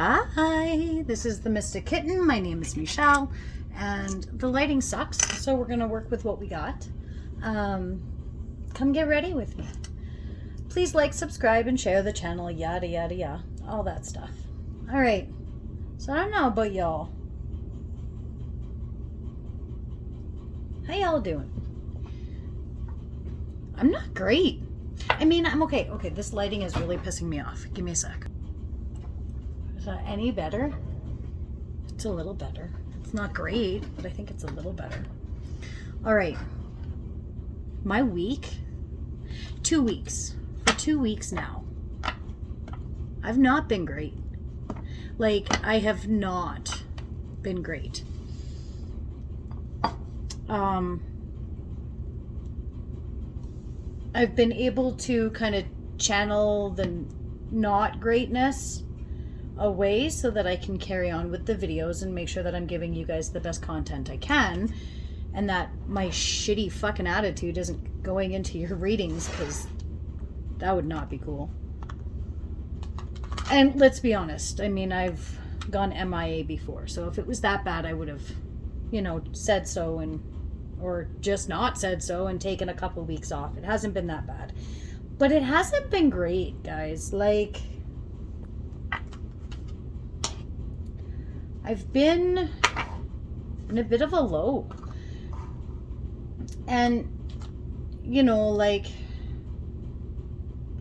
Hi, this is the Mystic Kitten. My name is Michelle, and the lighting sucks, so we're going to work with what we got. Come get ready with me. Please like, subscribe, and share the channel, yada, yada, yada, all that stuff. All right, so I don't know about y'all. How y'all doing? I'm not great. I mean, I'm okay. Okay, this lighting is really pissing me off. Give me a sec. Is that any better? It's a little better. It's not great, but I think it's a little better. All right. My week, 2 weeks. For 2 weeks now, I've not been great. Like, I have not been great. I've been able to kind of channel the not greatness away so that I can carry on with the videos and make sure that I'm giving you guys the best content I can, and that my shitty fucking attitude isn't going into your readings, because that would not be cool. And let's be honest, I mean, I've gone MIA before, so if it was that bad, I would have, said so, or just not said so and taken a couple weeks off. It hasn't been that bad, but it hasn't been great, guys. Like, I've been in a bit of a low. And, like,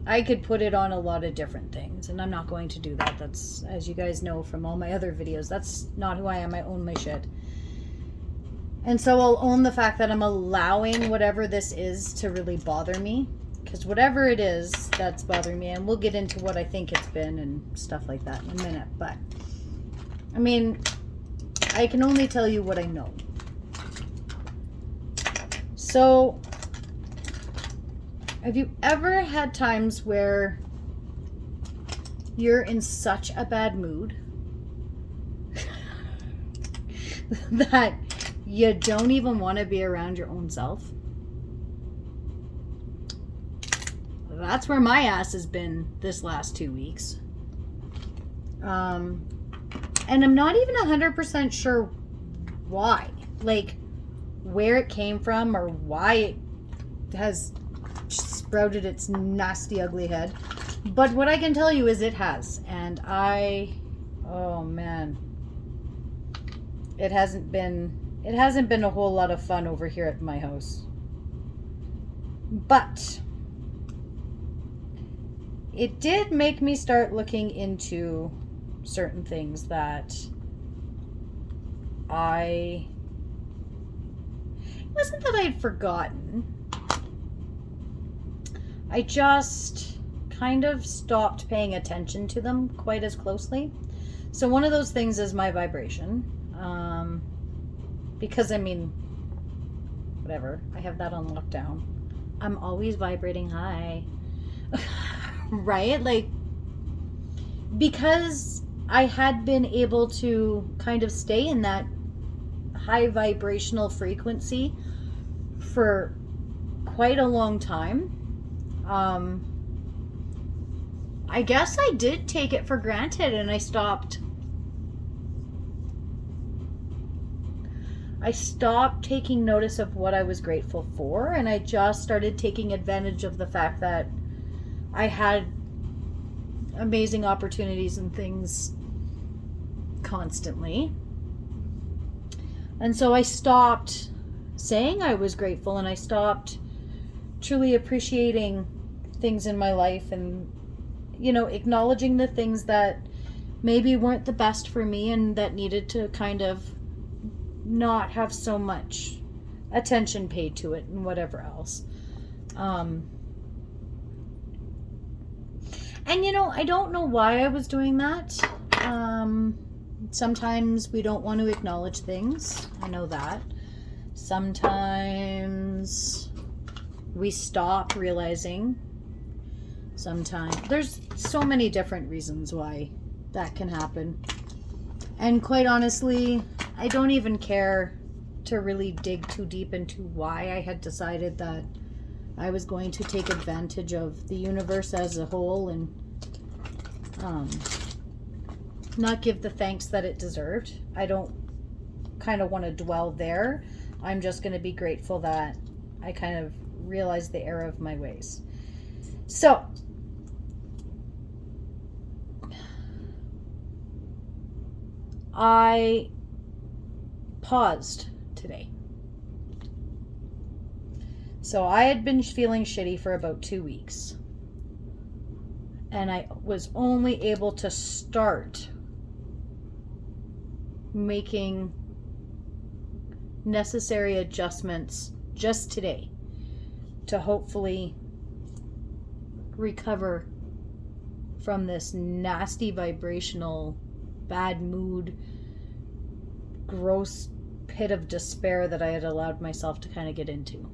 I could put it on a lot of different things, and I'm not going to do that. That's, as you guys know from all my other videos, that's not who I am. I own my shit. And so I'll own the fact that I'm allowing whatever this is to really bother me, because whatever it is that's bothering me, and we'll get into what I think it's been and stuff like that in a minute, but I mean, I can only tell you what I know. So, have you ever had times where you're in such a bad mood that you don't even want to be around your own self? That's where my ass has been this last 2 weeks. And I'm not even 100% sure why. Like, where it came from or why it has sprouted its nasty, ugly head. But what I can tell you is it has. And oh man. It hasn't been a whole lot of fun over here at my house. But it did make me start looking into certain things that it wasn't that I'd forgotten. I just kind of stopped paying attention to them quite as closely. So one of those things is my vibration. Because, I mean, whatever. I have that on lockdown. I'm always vibrating high. Right? Like, because I had been able to kind of stay in that high vibrational frequency for quite a long time. I guess I did take it for granted, and I stopped taking notice of what I was grateful for, and I just started taking advantage of the fact that I had amazing opportunities and things constantly. And so I stopped saying I was grateful, and I stopped truly appreciating things in my life, and acknowledging the things that maybe weren't the best for me and that needed to kind of not have so much attention paid to it and whatever else. And I don't know why I was doing that. Sometimes we don't want to acknowledge things. I know that. Sometimes we stop realizing. Sometimes there's so many different reasons why that can happen. And quite honestly, I don't even care to really dig too deep into why I had decided that I was going to take advantage of the universe as a whole and not give the thanks that it deserved. I don't kind of want to dwell there. I'm just going to be grateful that I kind of realized the error of my ways. So, I paused today. So I had been feeling shitty for about 2 weeks. And I was only able to start making necessary adjustments just today to hopefully recover from this nasty vibrational, bad mood, gross pit of despair that I had allowed myself to kind of get into.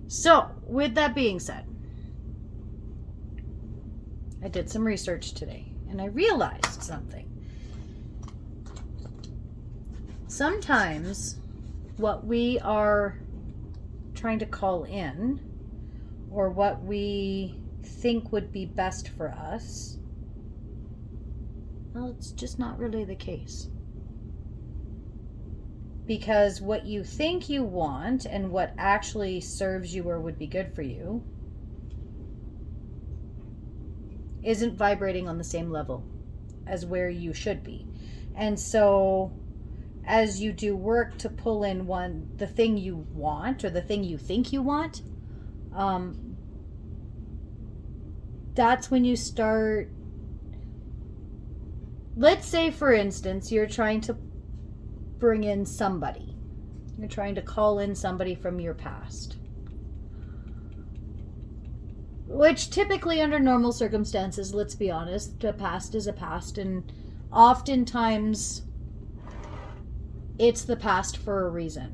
So, with that being said, I did some research today and I realized something. Sometimes what we are trying to call in, or what we think would be best for us, well, it's just not really the case. Because what you think you want and what actually serves you or would be good for you isn't vibrating on the same level as where you should be. And so as you do work to pull in the thing you want or the thing you think you want, that's when you start, let's say for instance, you're trying to bring in somebody. You're trying to call in somebody from your past. Which typically under normal circumstances, let's be honest, the past is a past, and oftentimes it's the past for a reason.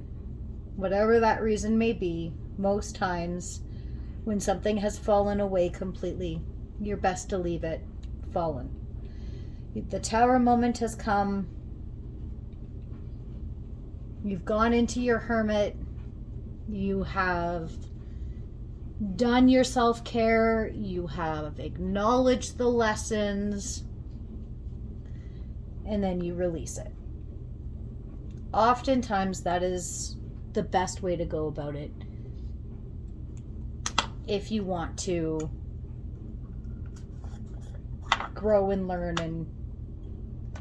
Whatever that reason may be, most times when something has fallen away completely, you're best to leave it fallen. The tower moment has come. You've gone into your hermit. You have done your self-care. You have acknowledged the lessons. And then you release it. Oftentimes that is the best way to go about it if you want to grow and learn and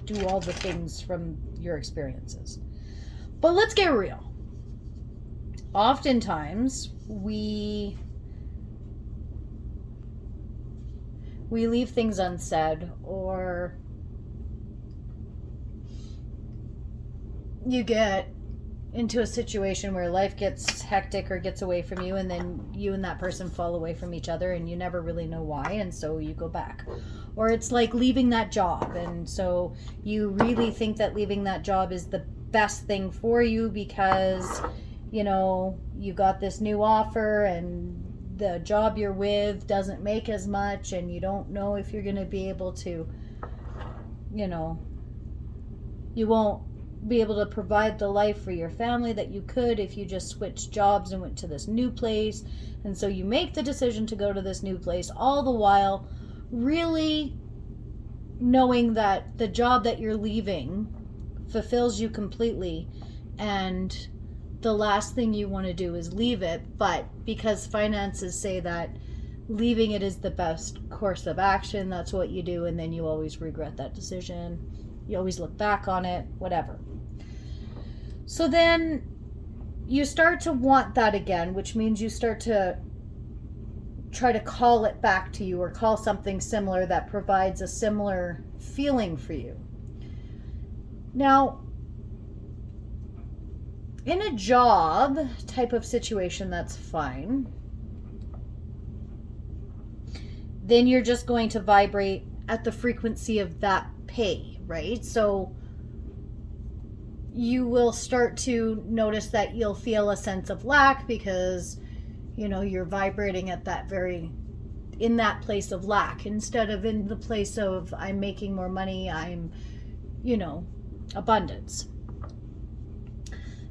do all the things from your experiences. But let's get real. Oftentimes, we leave things unsaid, or you get into a situation where life gets hectic or gets away from you, and then you and that person fall away from each other and you never really know why, and so you go back. Or it's like leaving that job, and so you really think that leaving that job is the best thing for you because, you know, you got this new offer and the job you're with doesn't make as much, and you don't know if you're going to be able to, you know, you won't be able to provide the life for your family that you could if you just switched jobs and went to this new place. And so you make the decision to go to this new place, all the while really knowing that the job that you're leaving fulfills you completely, and the last thing you want to do is leave it. But because finances say that leaving it is the best course of action, that's what you do, and then you always regret that decision. You always look back on it, whatever. So then you start to want that again, which means you start to try to call it back to you, or call something similar that provides a similar feeling for you. Now, in a job type of situation, that's fine. Then you're just going to vibrate at the frequency of that pay, right? So you will start to notice that you'll feel a sense of lack because, you know, you're vibrating at that in that place of lack instead of in the place of I'm making more money, I'm, you know, abundance.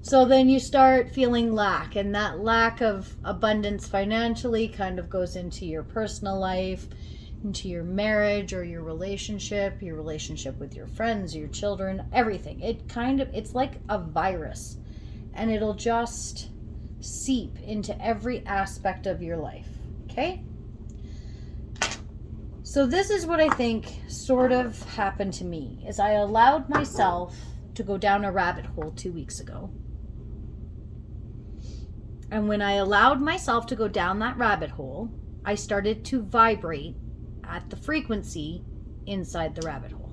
So then you start feeling lack, and that lack of abundance financially kind of goes into your personal life, into your marriage or your relationship with your friends, your children, everything. It's like a virus, and it'll just seep into every aspect of your life. Okay? So this is what I think sort of happened to me, is I allowed myself to go down a rabbit hole 2 weeks ago. And when I allowed myself to go down that rabbit hole, I started to vibrate at the frequency inside the rabbit hole.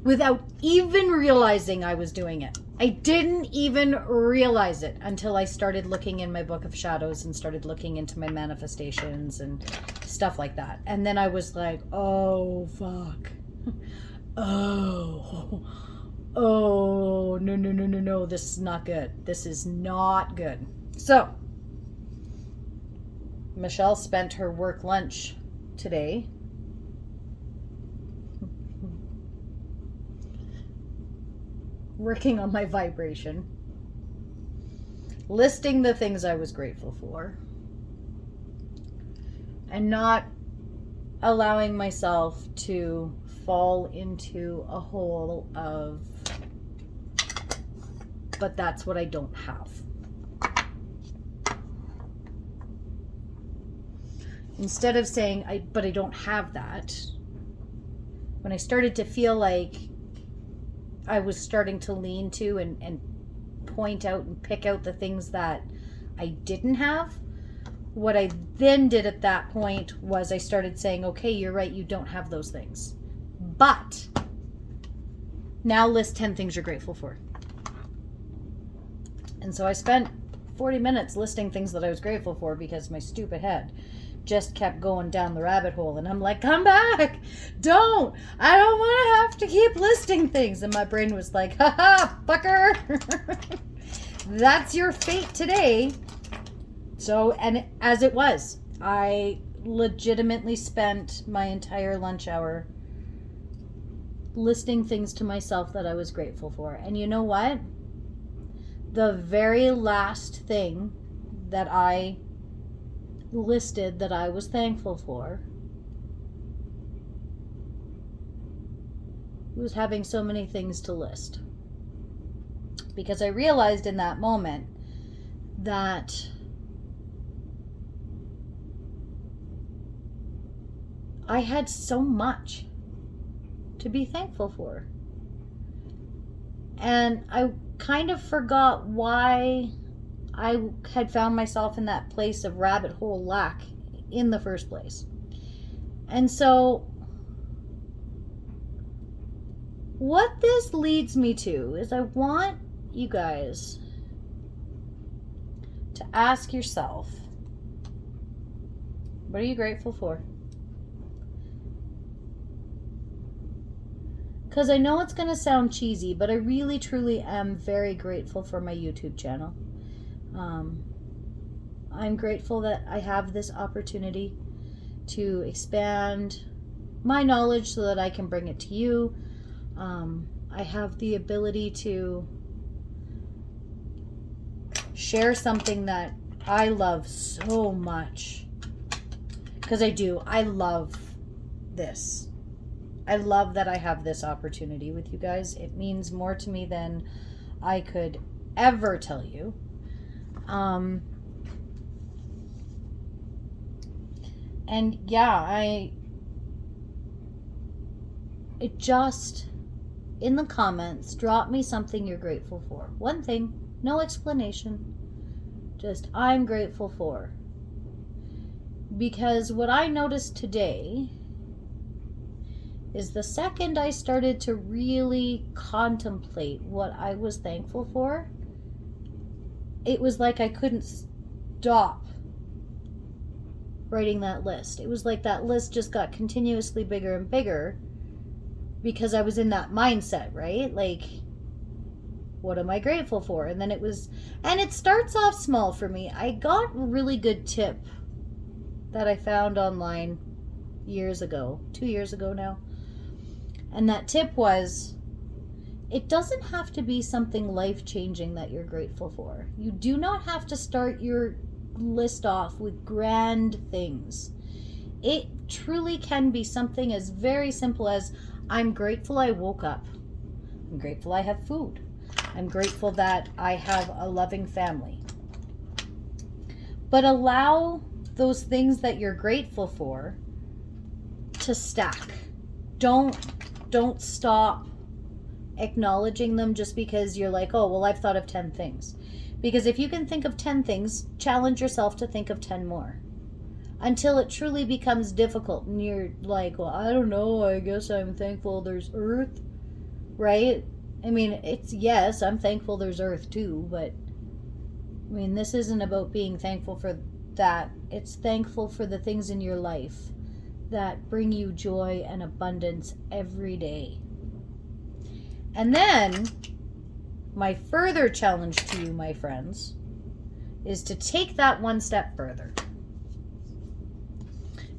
Without even realizing I was doing it. I didn't even realize it until I started looking in my book of shadows and started looking into my manifestations and stuff like that. And then I was like, oh, fuck. Oh, no, this is not good. This is not good. So, Michelle spent her work lunch today working on my vibration, listing the things I was grateful for, and not allowing myself to fall into a hole of, but that's what I don't have. Instead of saying, but I don't have that, when I started to feel like I was starting to lean to and point out and pick out the things that I didn't have, what I then did at that point was I started saying, okay, you're right, you don't have those things. But now list 10 things you're grateful for. And so I spent 40 minutes listing things that I was grateful for because my stupid head just kept going down the rabbit hole. And I'm like, come back. I don't want to have to keep listing things. And my brain was like, haha, fucker. That's your fate today. So, and as it was, I legitimately spent my entire lunch hour listing things to myself that I was grateful for. And you know what? The very last thing that I listed that I was thankful for was having so many things to list. Because I realized in that moment that I had so much to be thankful for. And I kind of forgot why I had found myself in that place of rabbit hole lack in the first place. And so what this leads me to is I want you guys to ask yourself, what are you grateful for? Because I know it's going to sound cheesy, but I really truly am very grateful for my YouTube channel. I'm grateful that I have this opportunity to expand my knowledge so that I can bring it to you. I have the ability to share something that I love so much. Because I do. I love this. I love that I have this opportunity with you guys. It means more to me than I could ever tell you. And yeah, it just, in the comments, drop me something you're grateful for. One thing, no explanation. Just, I'm grateful for. Because what I noticed today is the second I started to really contemplate what I was thankful for, it was like I couldn't stop writing that list. It was like that list just got continuously bigger and bigger because I was in that mindset, right? Like, what am I grateful for? And then it starts off small for me. I got a really good tip that I found online years ago, 2 years ago now. And that tip was, it doesn't have to be something life-changing that you're grateful for. You do not have to start your list off with grand things. It truly can be something as very simple as, I'm grateful I woke up. I'm grateful I have food. I'm grateful that I have a loving family. But allow those things that you're grateful for to stack. Don't stop acknowledging them just because you're like, oh, well, I've thought of 10 things. Because if you can think of 10 things, challenge yourself to think of 10 more. Until it truly becomes difficult and you're like, well, I don't know, I guess I'm thankful there's earth, right? I mean, it's, yes, I'm thankful there's earth too, but I mean, this isn't about being thankful for that. It's thankful for the things in your life that bring you joy and abundance every day. And then, my further challenge to you, my friends, is to take that one step further.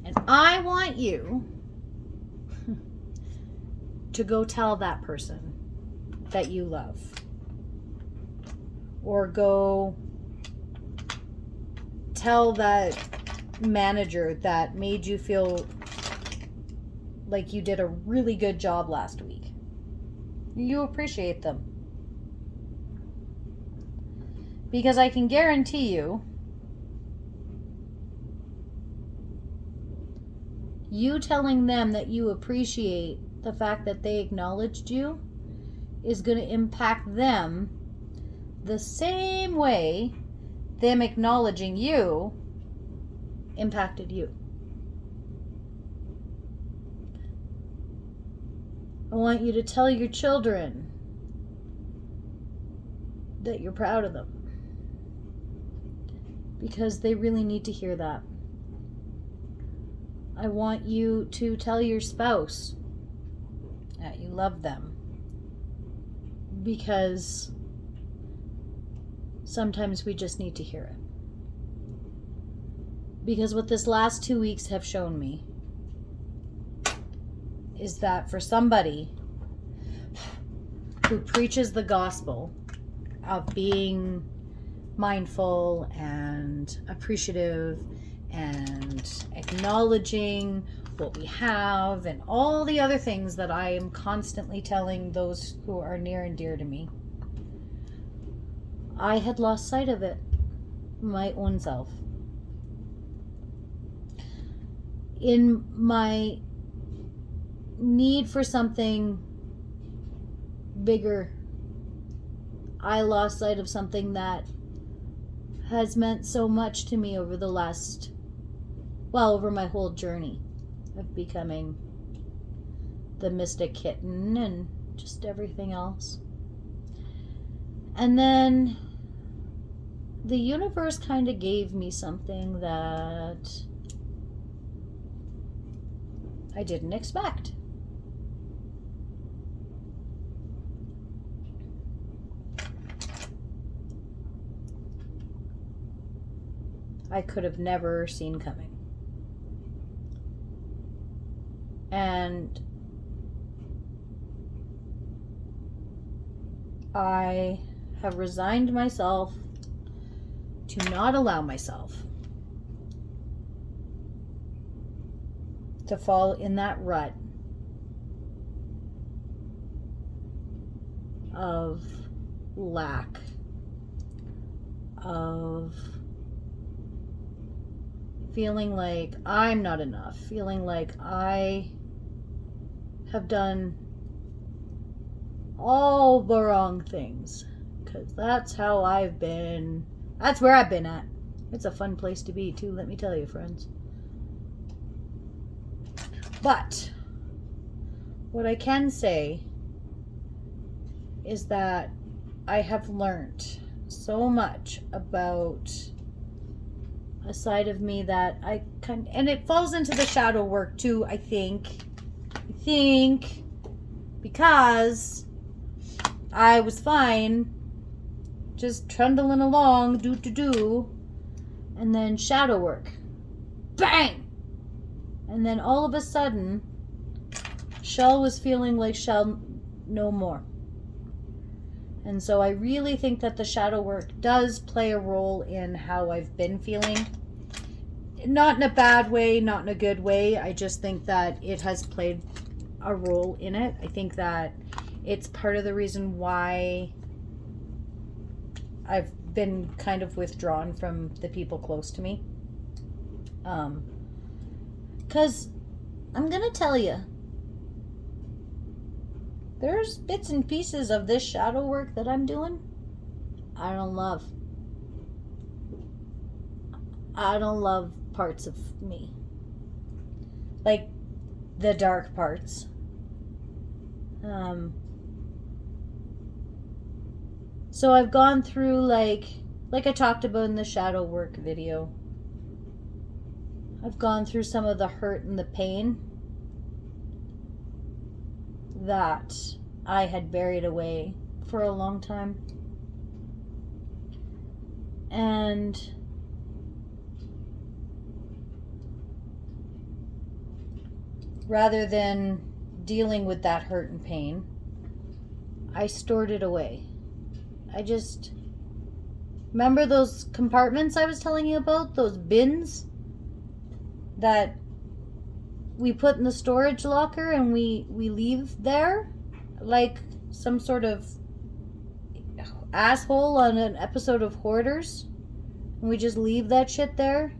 And I want you to go tell that person that you love. Or go tell that manager that made you feel like you did a really good job last week. You appreciate them. Because I can guarantee you, you telling them that you appreciate the fact that they acknowledged you is going to impact them the same way them acknowledging you impacted you. I want you to tell your children that you're proud of them, because they really need to hear that. I want you to tell your spouse that you love them, because sometimes we just need to hear it. Because what this last 2 weeks have shown me is that for somebody who preaches the gospel of being mindful and appreciative and acknowledging what we have and all the other things that I am constantly telling those who are near and dear to me, I had lost sight of it, my own self. In my need for something bigger, I lost sight of something that has meant so much to me over the last, well, over my whole journey of becoming the mystic kitten and just everything else. And then the universe kind of gave me something that I didn't expect. I could have never seen coming. And I have resigned myself to not allow myself to fall in that rut of lack, of feeling like I'm not enough, feeling like I have done all the wrong things, because that's how I've been. That's where I've been at. It's a fun place to be too, let me tell you, friends. But what I can say is that I have learned so much about a side of me that I kind of, and it falls into the shadow work too, I think, because I was fine just trundling along, and then shadow work, bang, and then all of a sudden Shell was feeling like Shell no more. And so I really think that the shadow work does play a role in how I've been feeling. not in a bad way, not in a good way. I just think that it has played a role in it. I think that it's part of the reason why I've been kind of withdrawn from the people close to me. Because I'm going to tell you, there's bits and pieces of this shadow work that I'm doing I don't love. I don't love parts of me. Like the dark parts. So I've gone through like I talked about in the shadow work video. I've gone through some of the hurt and the pain that I had buried away for a long time. And rather than dealing with that hurt and pain, I stored it away. I just remember those compartments I was telling you about, those bins that we put in the storage locker and we leave there like some sort of asshole on an episode of Hoarders, and we just leave that shit there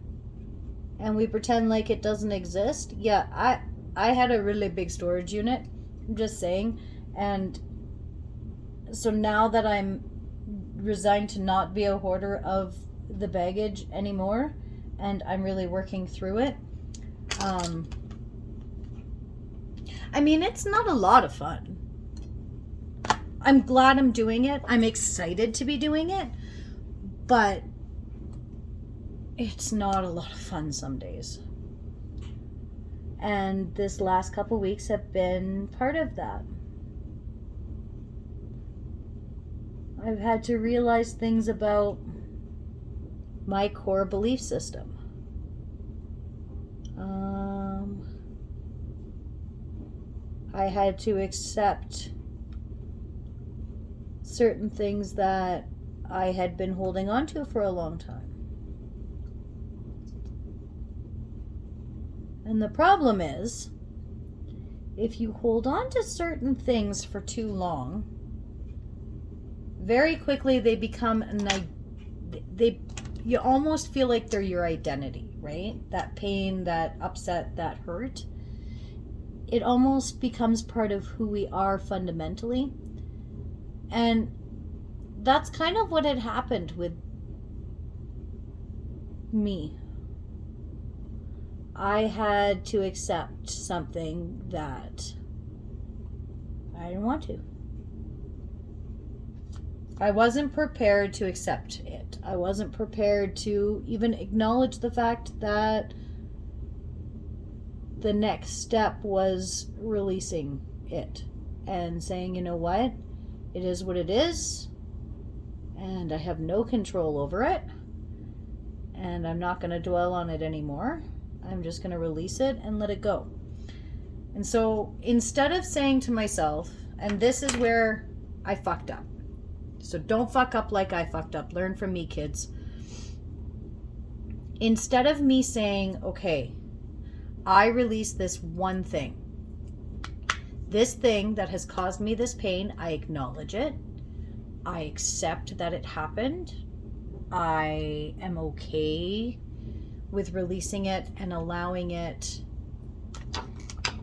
and we pretend like it doesn't exist. Yeah, I had a really big storage unit, I'm just saying. And so now that I'm resigned to not be a hoarder of the baggage anymore, and I'm really working through it, I mean, it's not a lot of fun. I'm glad I'm doing it. I'm excited to be doing it, but it's not a lot of fun some days. And this last couple weeks have been part of that. I've had to realize things about my core belief system. I had to accept certain things that I had been holding on to for a long time. And the problem is, if you hold on to certain things for too long, very quickly they become you almost feel like they're your identity, right? That pain, that upset, that hurt, it almost becomes part of who we are fundamentally. And that's kind of what had happened with me. I had to accept something that I didn't want to. I wasn't prepared to accept it. I wasn't prepared to even acknowledge the fact that the next step was releasing it and saying, you know what? It is what it is, and I have no control over it, and I'm not going to dwell on it anymore. I'm just going to release it and let it go. And so instead of saying to myself, and this is where I fucked up, so don't fuck up like I fucked up. Learn from me, kids. Instead of me saying, okay, I release this one thing. This thing that has caused me this pain, I acknowledge it. I accept that it happened. I am okay with releasing it and allowing it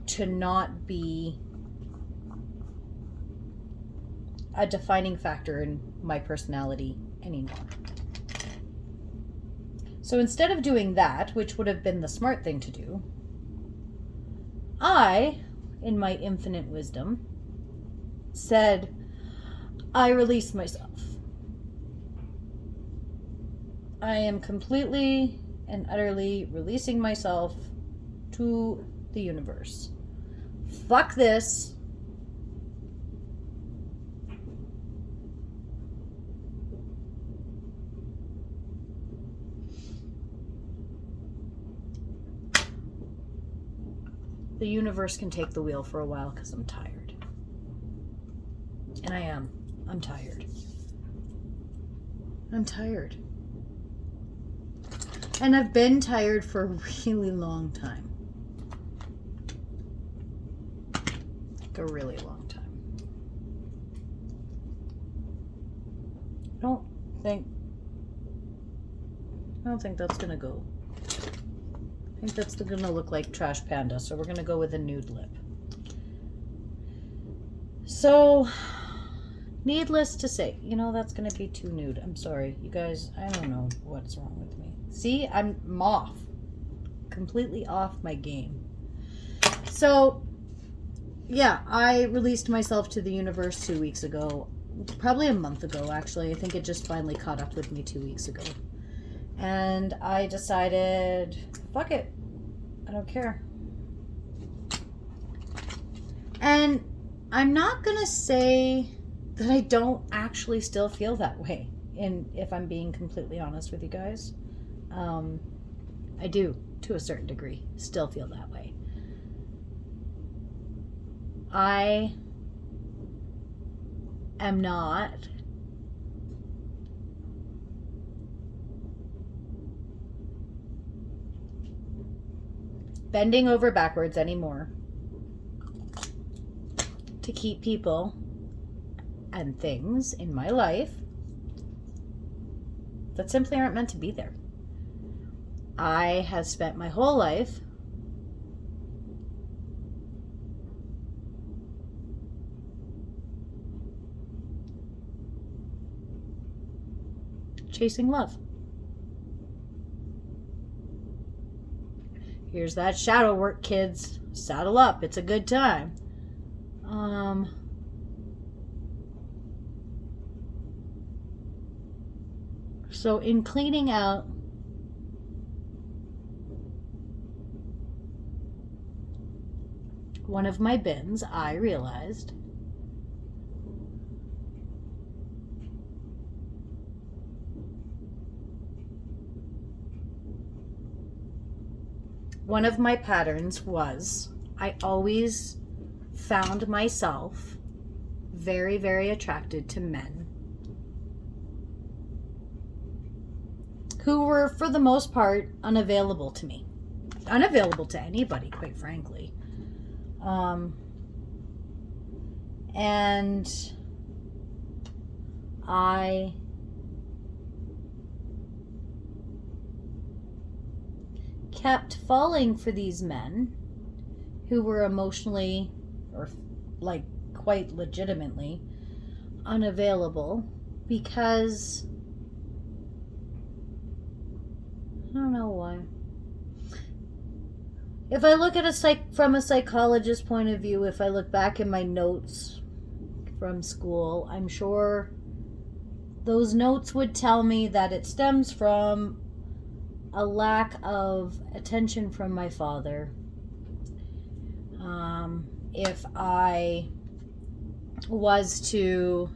to not be a defining factor in my personality anymore. So instead of doing that, which would have been the smart thing to do, I, in my infinite wisdom, said, I release myself. I am completely and utterly releasing myself to the universe. Fuck this. The universe can take the wheel for a while because I'm tired. And I am. I'm tired. I'm tired. And I've been tired for a really long time. Like a really long time. I don't think that's gonna go. I think that's gonna look like Trash Panda, so we're gonna go with a nude lip. So, needless to say, that's gonna be too nude. I'm sorry, you guys. I don't know what's wrong with me. See, I'm off. Completely off my game. So, yeah, I released myself to the universe 2 weeks ago. Probably a month ago, actually. I think it just finally caught up with me 2 weeks ago. And I decided, fuck it. I don't care. And I'm not going to say that I don't actually still feel that way. And if I'm being completely honest with you guys, I do, to a certain degree, still feel that way. I am not bending over backwards anymore to keep people and things in my life that simply aren't meant to be there. I have spent my whole life chasing love. Here's that shadow work, kids. Saddle up. It's a good time. So in cleaning out one of my bins, I realized one of my patterns was I always found myself very, very attracted to men who were, for the most part, unavailable to me. Unavailable to anybody, quite frankly. And I kept falling for these men who were emotionally, or like quite legitimately, unavailable because I don't know why. If I look at from a psychologist's point of view, if I look back in my notes from school, I'm sure those notes would tell me that it stems from a lack of attention from my father. If I was to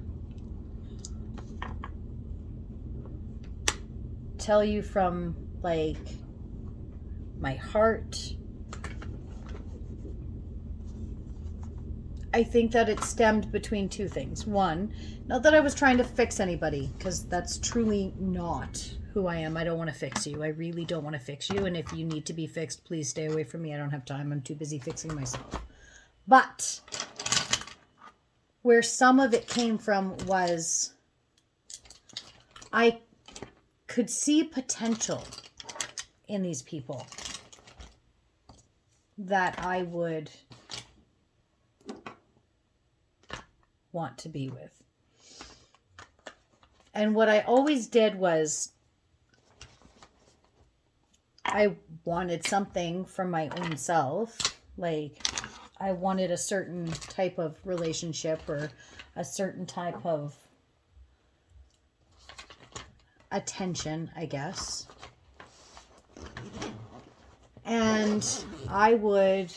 tell you from like my heart, I think that it stemmed between two things. One, not that I was trying to fix anybody, because that's truly not who I am. I don't want to fix you. I really don't want to fix you. And if you need to be fixed, please stay away from me. I don't have time. I'm too busy fixing myself. But where some of it came from was I could see potential in these people that I would want to be with. And what I always did was I wanted something from my own self. Like I wanted a certain type of relationship or a certain type of attention, I guess. And I would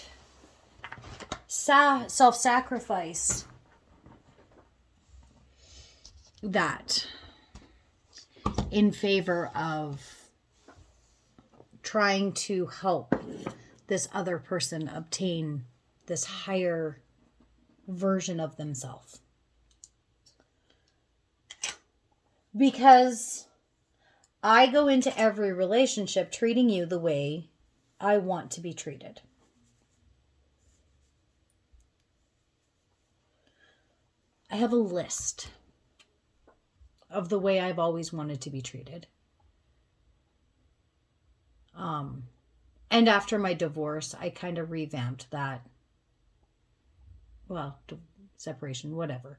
self-sacrifice that in favor of trying to help this other person obtain this higher version of themselves. Because I go into every relationship treating you the way I want to be treated. I have a list of the way I've always wanted to be treated. And after my divorce, I kind of revamped that. Well, separation, whatever.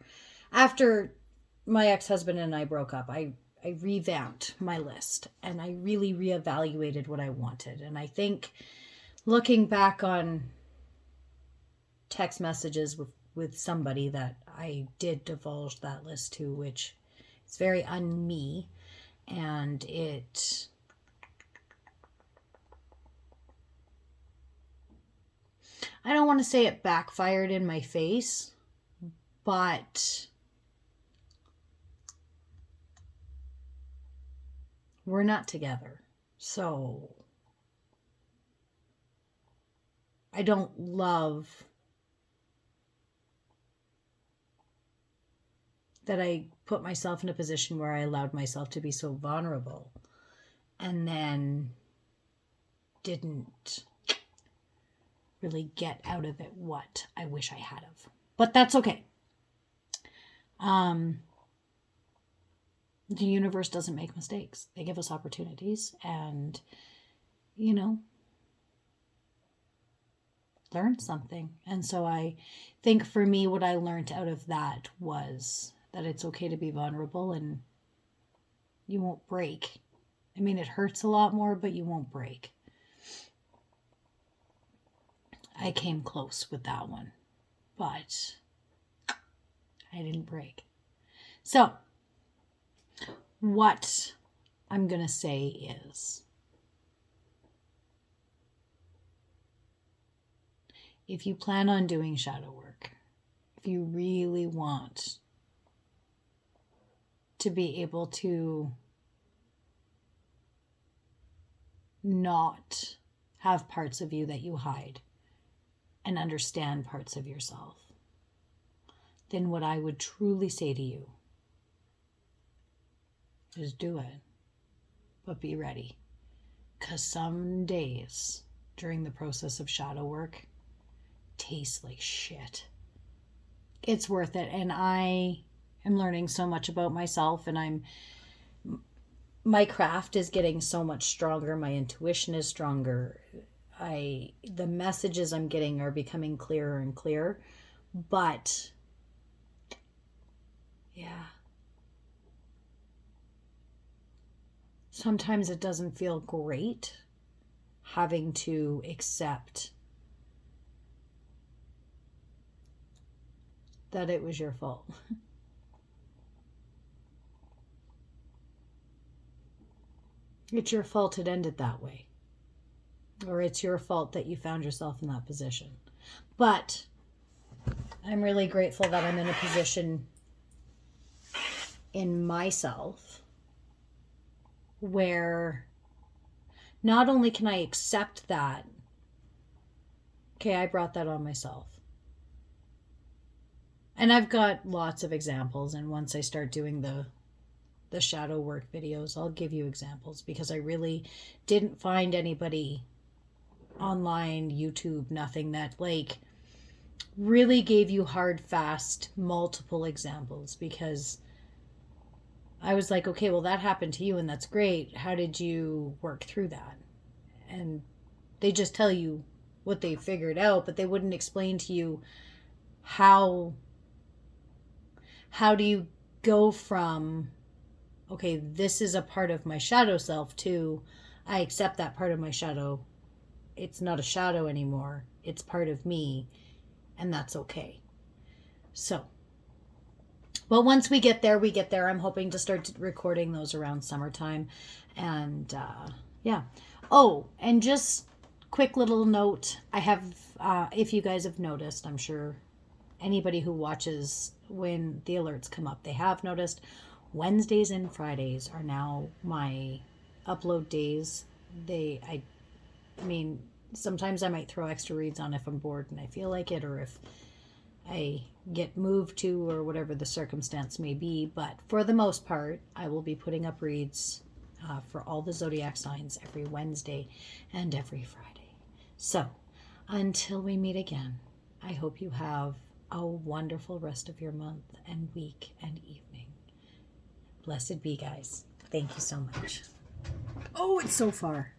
After my ex-husband and I broke up, I revamped my list and I really reevaluated what I wanted. And I think looking back on text messages with somebody that I did divulge that list to, which is very un-me, and it I don't want to say it backfired in my face, but we're not together. So I don't love that I put myself in a position where I allowed myself to be so vulnerable and then didn't really get out of it what I wish I had of. But that's okay. The universe doesn't make mistakes. They give us opportunities and, learn something. And so I think for me, what I learned out of that was that it's okay to be vulnerable and you won't break. I mean, it hurts a lot more, but you won't break. I came close with that one, but I didn't break. So, what I'm going to say is, if you plan on doing shadow work, if you really want to be able to not have parts of you that you hide and understand parts of yourself, then what I would truly say to you is do it, but be ready. Because some days during the process of shadow work taste like shit. It's worth it. And I am learning so much about myself, and my craft is getting so much stronger. My intuition is stronger. The messages I'm getting are becoming clearer and clearer. But yeah, sometimes it doesn't feel great having to accept that it was your fault. It's your fault it ended that way. Or it's your fault that you found yourself in that position. But I'm really grateful that I'm in a position in myself where not only can I accept that, okay, I brought that on myself. And I've got lots of examples, and once I start doing the shadow work videos, I'll give you examples, because I really didn't find anybody online, YouTube, nothing that really gave you hard, fast, multiple examples, because I was like, okay, well, that happened to you and that's great. How did you work through that? And they just tell you what they figured out, but they wouldn't explain to you how do you go from, okay, this is a part of my shadow self, to I accept that part of my shadow. It's not a shadow anymore. It's part of me, and that's okay. So, but once we get there, I'm hoping to start recording those around summertime. And yeah. Oh, and just quick little note. I have, if you guys have noticed, I'm sure anybody who watches when the alerts come up, they have noticed Wednesdays and Fridays are now my upload days. I mean, sometimes I might throw extra reads on if I'm bored and I feel like it, or if I get moved to, or whatever the circumstance may be. But for the most part, I will be putting up reads for all the zodiac signs every Wednesday and every Friday. So until we meet again, I hope you have a wonderful rest of your month and week and evening. Blessed be, guys. Thank you so much. Oh, it's so far.